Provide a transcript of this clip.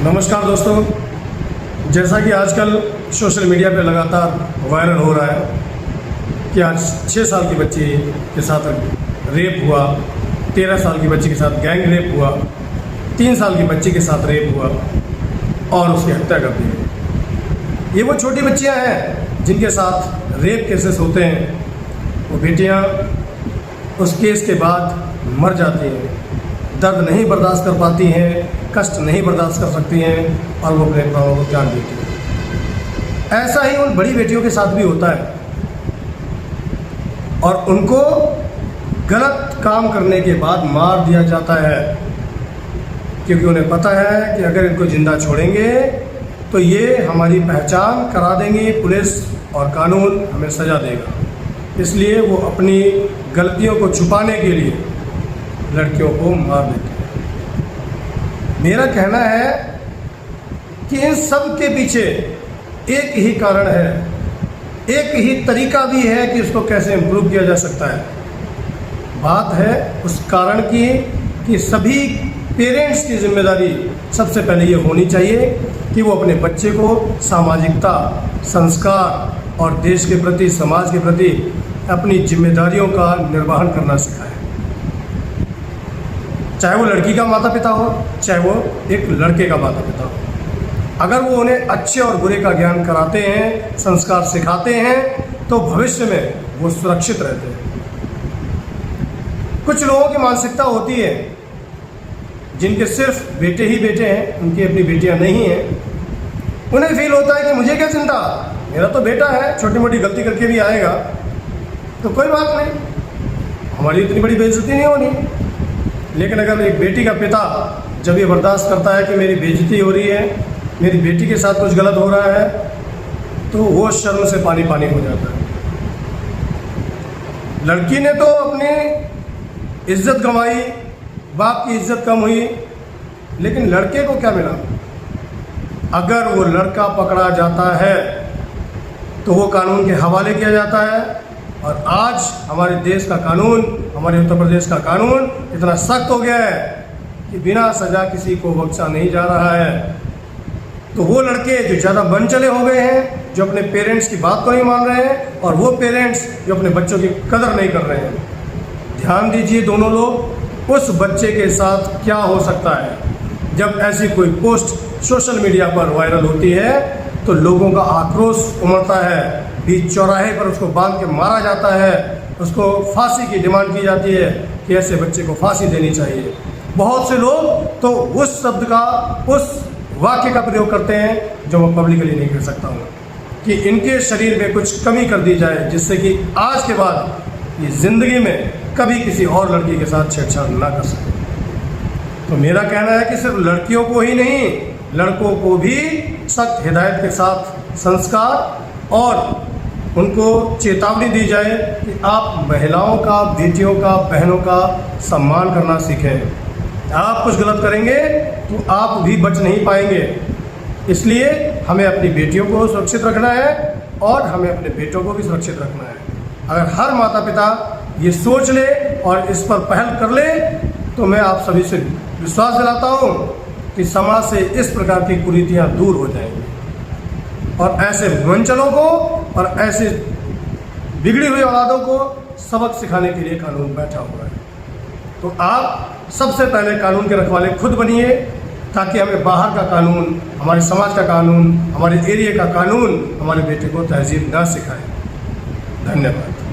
नमस्कार दोस्तों, जैसा कि आजकल सोशल मीडिया पे लगातार वायरल हो रहा है कि आज 6 साल की बच्ची के साथ रेप हुआ, 13 साल की बच्ची के साथ गैंग रेप हुआ, 3 साल की बच्ची के साथ रेप हुआ और उसकी हत्या कर दी गई। ये वो छोटी बच्चियां हैं जिनके साथ रेप केसेस होते हैं। वो बेटियां उस केस के बाद मर जाती हैं, दर्द नहीं बर्दाश्त कर पाती हैं, कष्ट नहीं बर्दाश्त कर सकती हैं और वो अपने प्राणों को त्याग देती हैं। ऐसा ही उन बड़ी बेटियों के साथ भी होता है और उनको गलत काम करने के बाद मार दिया जाता है, क्योंकि उन्हें पता है कि अगर इनको जिंदा छोड़ेंगे तो ये हमारी पहचान करा देंगे, पुलिस और कानून हमें सज़ा देगा। इसलिए वो अपनी गलतियों को छुपाने के लिए लड़कियों को मार देते हैं। मेरा कहना है कि इन सब के पीछे एक ही कारण है, एक ही तरीका भी है कि इसको कैसे इम्प्रूव किया जा सकता है। बात है उस कारण की कि सभी पेरेंट्स की जिम्मेदारी सबसे पहले ये होनी चाहिए कि वो अपने बच्चे को सामाजिकता, संस्कार और देश के प्रति, समाज के प्रति अपनी जिम्मेदारियों का निर्वहन करना सिखाए। चाहे वो लड़की का माता पिता हो, चाहे वो एक लड़के का माता पिता हो। अगर वो उन्हें अच्छे और बुरे का ज्ञान कराते हैं, संस्कार सिखाते हैं, तो भविष्य में वो सुरक्षित रहते हैं। कुछ लोगों की मानसिकता होती है जिनके सिर्फ बेटे ही बेटे हैं, उनकी अपनी बेटियां नहीं हैं। उन्हें फील होता है कि मुझे क्या चिंता, मेरा तो बेटा है, छोटी मोटी गलती करके भी आएगा तो कोई बात नहीं, हमारी इतनी बड़ी बेइज्जती नहीं होनी। लेकिन अगर एक बेटी का पिता जब ये बर्दाश्त करता है कि मेरी बेइज्जती हो रही है, मेरी बेटी के साथ कुछ गलत हो रहा है, तो वो शर्म से पानी पानी हो जाता है। लड़की ने तो अपनी इज्जत गंवाई, बाप की इज्जत कम हुई, लेकिन लड़के को क्या मिला? अगर वो लड़का पकड़ा जाता है तो वो कानून के हवाले किया जाता है। और आज हमारे देश का कानून, हमारे उत्तर प्रदेश का कानून इतना सख्त हो गया है कि बिना सजा किसी को बख्शा नहीं जा रहा है। तो वो लड़के जो ज़्यादा मन चले हो गए हैं, जो अपने पेरेंट्स की बात को नहीं मान रहे हैं, और वो पेरेंट्स जो अपने बच्चों की कदर नहीं कर रहे हैं, ध्यान दीजिए दोनों लोग, उस बच्चे के साथ क्या हो सकता है। जब ऐसी कोई पोस्ट सोशल मीडिया पर वायरल होती है तो लोगों का आक्रोश उमड़ता है, बीच चौराहे पर उसको बांध के मारा जाता है, उसको फांसी की डिमांड की जाती है कि ऐसे बच्चे को फांसी देनी चाहिए। बहुत से लोग तो उस शब्द का, उस वाक्य का प्रयोग करते हैं जो मैं पब्लिकली नहीं कर सकता हूँ, कि इनके शरीर में कुछ कमी कर दी जाए जिससे कि आज के बाद ये ज़िंदगी में कभी किसी और लड़की के साथ छेड़छाड़ ना कर सके। तो मेरा कहना है कि सिर्फ लड़कियों को ही नहीं, लड़कों को भी सख्त हिदायत के साथ संस्कार और उनको चेतावनी दी जाए कि आप महिलाओं का, बेटियों का, बहनों का सम्मान करना सीखें। आप कुछ गलत करेंगे तो आप भी बच नहीं पाएंगे। इसलिए हमें अपनी बेटियों को सुरक्षित रखना है और हमें अपने बेटों को भी सुरक्षित रखना है। अगर हर माता पिता ये सोच ले और इस पर पहल कर ले तो मैं आप सभी से विश्वास दिलाता हूँ कि समाज से इस प्रकार की कुरीतियाँ दूर हो जाएंगी और ऐसे वंचलों को और ऐसे बिगड़ी हुई औलादों को सबक सिखाने के लिए कानून बैठा हुआ है। तो आप सबसे पहले कानून के रखवाले खुद बनिए, ताकि हमें बाहर का कानून, हमारे समाज का कानून, हमारे एरिया का कानून हमारे बेटे को तहजीब ना सिखाए। धन्यवाद।